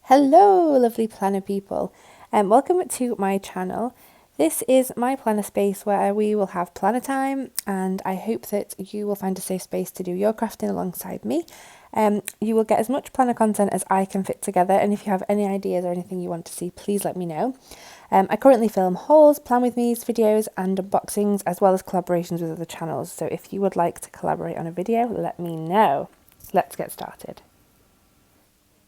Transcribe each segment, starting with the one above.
Hello lovely planner people, and welcome to my channel. This is my planner space where we will have planner time, and I hope that you will find a safe space to do your crafting alongside me. You will get as much planner content as I can fit together, and if you have any ideas or anything you want to see, please let me know. I currently film hauls, plan with me's, videos and unboxings, as well as collaborations with other channels, so if you would like to collaborate on a video, let me know. Let's get started.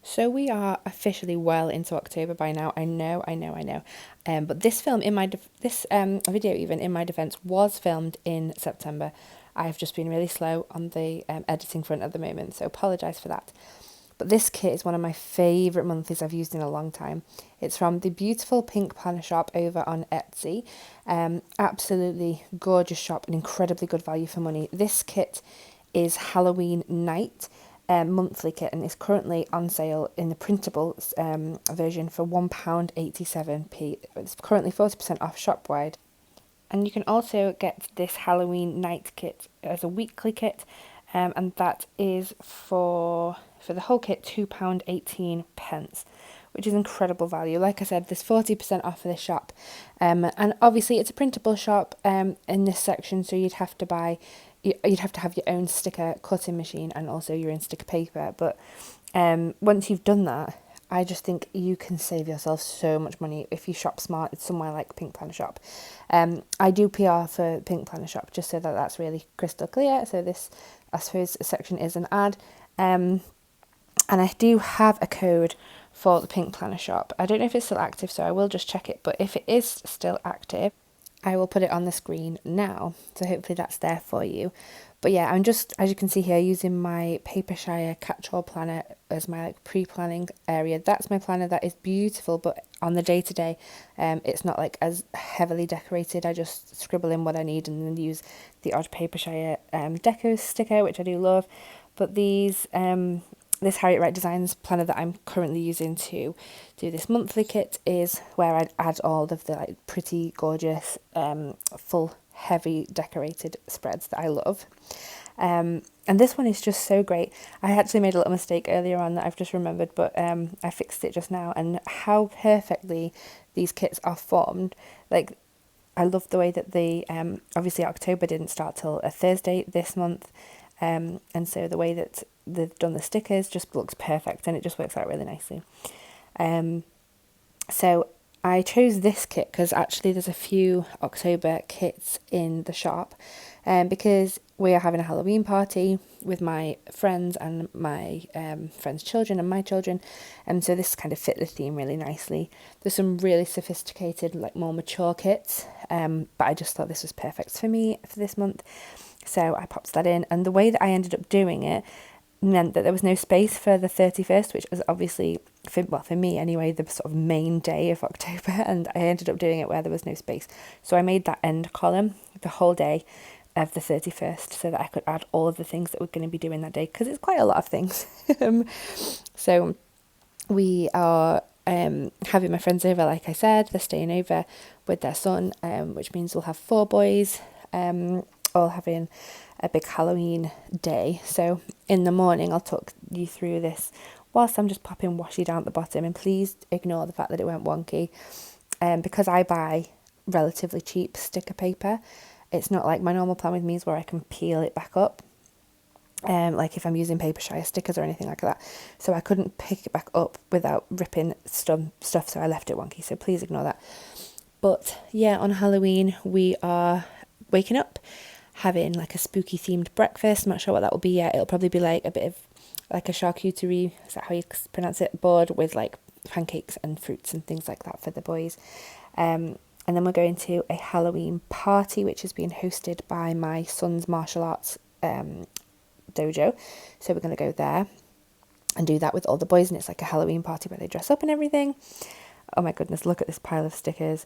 So we are officially well into October by now. I know. But this film in my video, even in my defence, was filmed in September. I've just been really slow on the editing front at the moment, so apologise for that. But this kit is one of my favourite monthlies I've used in a long time. It's from the beautiful PinkPlannerShop over on Etsy. Absolutely gorgeous shop, an incredibly good value for money. This kit is Halloween night. Monthly kit, and is currently on sale in the printable version for £1.87p. It's currently 40% off shop wide, and you can also get this Halloween night kit as a weekly kit, and that is for the whole kit £2.18, which is incredible value. Like I said, there's 40% off of this shop, and obviously it's a printable shop in this section, so you'd have to have your own sticker cutting machine and also your own sticker paper. But once you've done that, I just think you can save yourself so much money if you shop smart. It's somewhere like PinkPlannerShop. I do PR for PinkPlannerShop, just so that that's really crystal clear. So this, I suppose, section is an ad. And I do have a code for the PinkPlannerShop. I don't know if it's still active, so I will just check it. But if it is still active, I will put it on the screen now, so hopefully that's there for you. But yeah, I'm just, as you can see here, using my Papershire catch-all planner as my pre-planning area. That's my planner. That is beautiful, but on the day-to-day, it's not like as heavily decorated. I just scribble in what I need and then use the odd Papershire deco sticker, which I do love. But these this Harriet Wright Designs planner that I'm currently using to do this monthly kit is where I'd add all of the pretty gorgeous full heavy decorated spreads that I love. And this one is just so great. I actually made a little mistake earlier on that I've just remembered, but I fixed it just now, and how perfectly these kits are formed. I love the way that obviously October didn't start till a Thursday this month, and so the way that they've done the stickers just looks perfect, and it just works out really nicely. So I chose this kit because actually there's a few October kits in the shop, because we are having a Halloween party with my friends and my friends' children and my children, and so this kind of fit the theme really nicely. There's some really sophisticated, more mature kits, but I just thought this was perfect for me for this month, so I popped that in. And the way that I ended up doing it meant that there was no space for the 31st, which is obviously, for me anyway, the sort of main day of October, and I ended up doing it where there was no space. So I made that end column the whole day of the 31st so that I could add all of the things that we're going to be doing that day, because it's quite a lot of things. So we are having my friends over, like I said. They're staying over with their son, which means we'll have 4 boys, all having a big Halloween day. So in the morning I'll talk you through this whilst I'm just popping washi down at the bottom, and please ignore the fact that it went wonky, because I buy relatively cheap sticker paper. It's not like my normal plan with me's where I can peel it back up, like if I'm using Papershire stickers or anything like that. So I couldn't pick it back up without ripping stuff, so I left it wonky, so please ignore that. But yeah, on Halloween we are waking up, having a spooky themed breakfast. I'm not sure what that will be yet. It'll probably be a bit of a charcuterie, is that how you pronounce it, board with pancakes and fruits and things like that for the boys. And then we're going to a Halloween party, which is being hosted by my son's martial arts dojo. So we're going to go there and do that with all the boys, and it's like a Halloween party where they dress up and everything. Oh my goodness, look at this pile of stickers.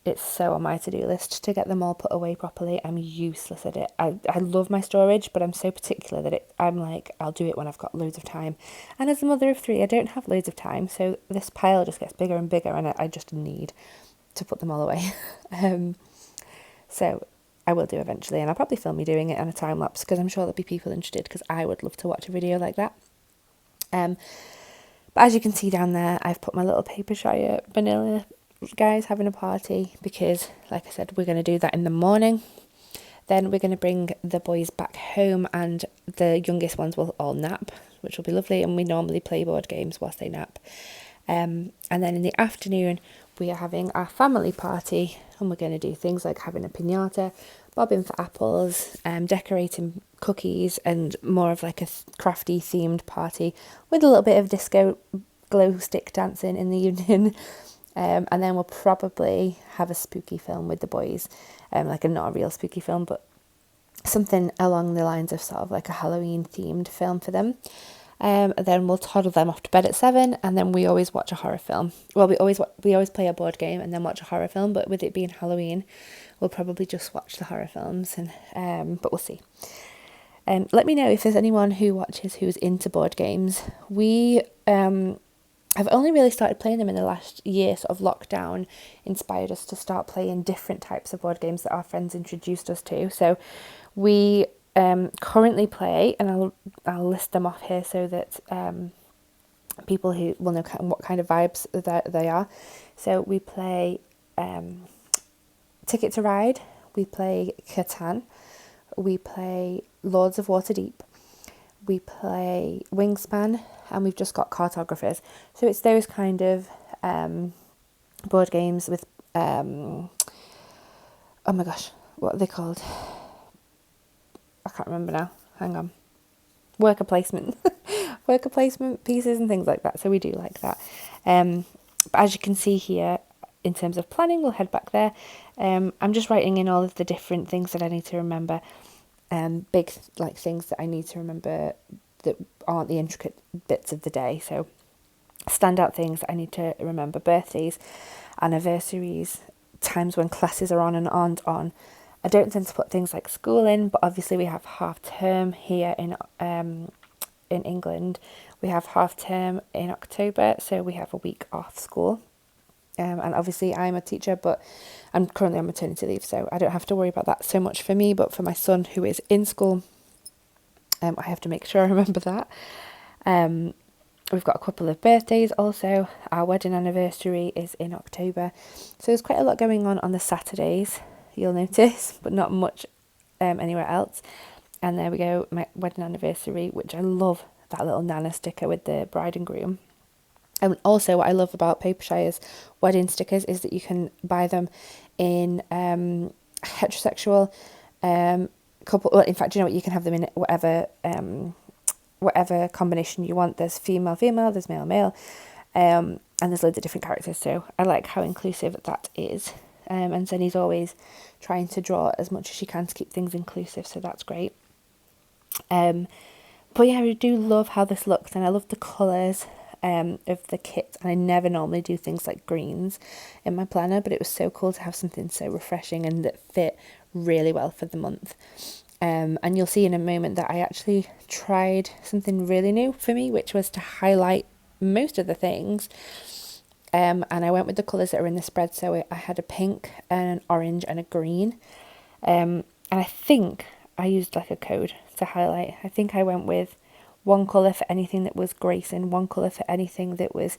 It's so on my to-do list to get them all put away properly. I'm useless at it. I love my storage, but I'm so particular that I'll do it when I've got loads of time. And as a mother of 3, I don't have loads of time, so this pile just gets bigger and bigger, and I just need to put them all away. So I will do eventually, and I'll probably film me doing it on a time lapse, because I'm sure there'll be people interested, because I would love to watch a video like that. But as you can see down there, I've put my little Papershire vanilla guys having a party because, like I said, we're going to do that in the morning. Then we're going to bring the boys back home and the youngest ones will all nap, which will be lovely. And we normally play board games whilst they nap. And then in the afternoon, we are having our family party and we're going to do things like having a piñata, bobbing for apples, decorating cookies, and more of like a crafty themed party with a little bit of disco glow stick dancing in the evening. And then we'll probably have a spooky film with the boys, like not a real spooky film, but something along the lines of sort of like a Halloween themed film for them. Then we'll toddle them off to bed at 7, and then we always watch a horror film. Well, we always play a board game and then watch a horror film, but with it being Halloween, we'll probably just watch the horror films, and but we'll see. Let me know if there's anyone who watches who's into board games. We I've only really started playing them in the last year. Sort of lockdown inspired us to start playing different types of board games that our friends introduced us to. So we currently play, and I'll list them off here so that people who will know what kind of vibes that they are. So we play Ticket to Ride, we play Catan, we play Lords of Waterdeep, we play Wingspan, and we've just got Cartographers. So it's those kind of board games with, oh my gosh, what are they called? I can't remember now. Hang on. Worker placement. Worker placement pieces and things like that. So we do like that. But as you can see here, in terms of planning, we'll head back there. I'm just writing in all of the different things that I need to remember. Big like things that I need to remember that aren't the intricate bits of the day. So standout things I need to remember: birthdays, anniversaries, times when classes are on and aren't on. I don't tend to put things like school in, but obviously we have half term here in England. We have half term in October, so we have a week off school. And obviously I'm a teacher, but I'm currently on maternity leave, so I don't have to worry about that so much for me. But for my son who is in school, I have to make sure I remember that. We've got a couple of birthdays also. Our wedding anniversary is in October. So there's quite a lot going on the Saturdays, you'll notice, but not much anywhere else. And there we go, my wedding anniversary, which I love that little Nana sticker with the bride and groom. And also what I love about Papershire's wedding stickers is that you can buy them in heterosexual couple. Well, in fact, you know what, you can have them in whatever combination you want. There's female, there's male, and there's loads of different characters. So I like how inclusive that is. And Zenny's always trying to draw as much as she can to keep things inclusive, so that's great. But yeah, I do love how this looks, and I love the colours of the kit. And I never normally do things like greens in my planner, but it was so cool to have something so refreshing and that fit really well for the month. And you'll see in a moment that I actually tried something really new for me, which was to highlight most of the things. And I went with the colours that are in the spread. So I had a pink and an orange and a green. And I think I used like a code to highlight. I think I went with one colour for anything that was Grayson, one colour for anything that was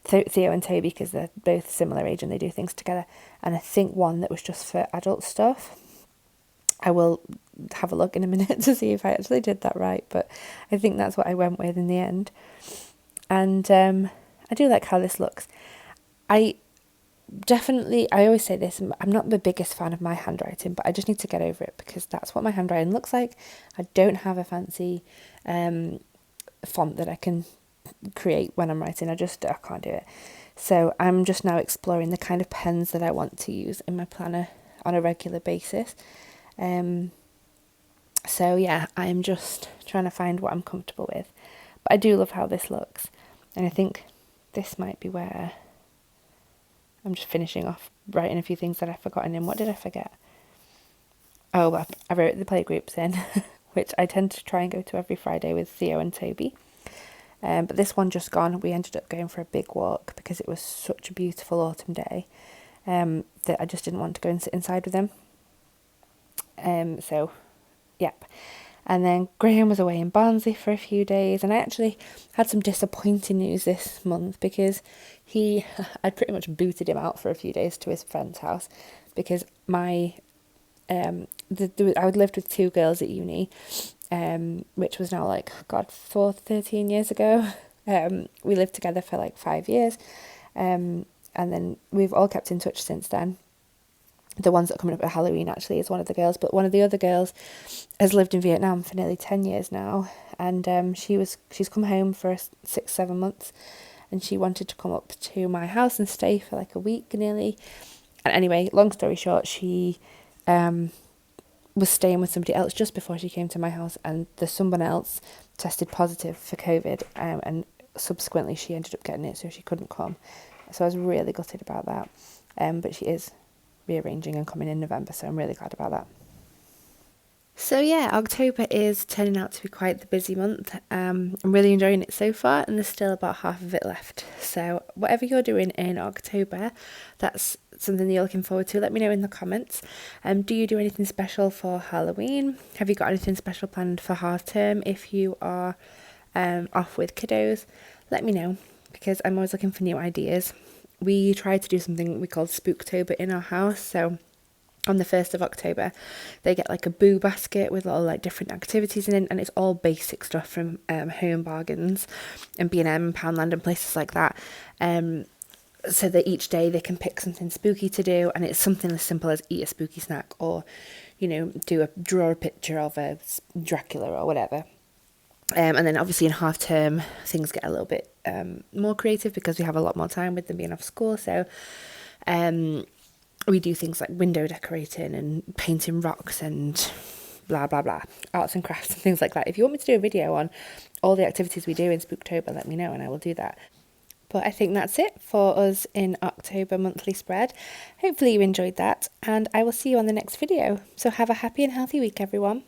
Theo and Toby, because they're both similar age and they do things together. And I think one that was just for adult stuff. I will have a look in a minute to see if I actually did that right, but I think that's what I went with in the end. And I do like how this looks. I always say this, I'm not the biggest fan of my handwriting, but I just need to get over it because that's what my handwriting looks like. I don't have a fancy font that I can create when I'm writing. I can't do it. So I'm just now exploring the kind of pens that I want to use in my planner on a regular basis. So yeah, I'm just trying to find what I'm comfortable with. But I do love how this looks. And I think this might be where I'm just finishing off writing a few things that I've forgotten in. What did I forget? Oh, well, I wrote the playgroups in, which I tend to try and go to every Friday with Theo and Toby. But this one just gone. We ended up going for a big walk because it was such a beautiful autumn day that I just didn't want to go and sit inside with them. So, yep. And then Graham was away in Barnsley for a few days, and I actually had some disappointing news this month because I'd pretty much booted him out for a few days to his friend's house because I would lived with two girls at uni, which was now like, God, 13 years ago. We lived together for like 5 years, and then we've all kept in touch since then. The ones that are coming up at Halloween actually is one of the girls, but one of the other girls has lived in Vietnam for nearly 10 years now, and she's come home for 6-7 months, and she wanted to come up to my house and stay for like a week nearly. And anyway, long story short, she was staying with somebody else just before she came to my house, and the someone else tested positive for COVID, and subsequently she ended up getting it, so she couldn't come. So I was really gutted about that, but she is rearranging and coming in November, so I'm really glad about that. So yeah, October is turning out to be quite the busy month. I'm really enjoying it so far, and there's still about half of it left. So whatever you're doing in October, that's something that you're looking forward to, let me know in the comments. Do you do anything special for Halloween? Have you got anything special planned for half term? If you are off with kiddos, let me know, because I'm always looking for new ideas. We tried to do something we called Spooktober in our house, so on the 1st of October, they get like a boo basket with all like different activities in it, and it's all basic stuff from Home Bargains and B&M and Poundland and places like that. So that each day they can pick something spooky to do, and it's something as simple as eat a spooky snack, or, you know, draw a picture of a Dracula or whatever. And then obviously in half term, things get a little bit more creative because we have a lot more time with them being off school. So we do things like window decorating and painting rocks and blah, blah, blah, arts and crafts and things like that. If you want me to do a video on all the activities we do in Spooktober, let me know and I will do that. But I think that's it for us in October monthly spread. Hopefully you enjoyed that, and I will see you on the next video. So have a happy and healthy week, everyone.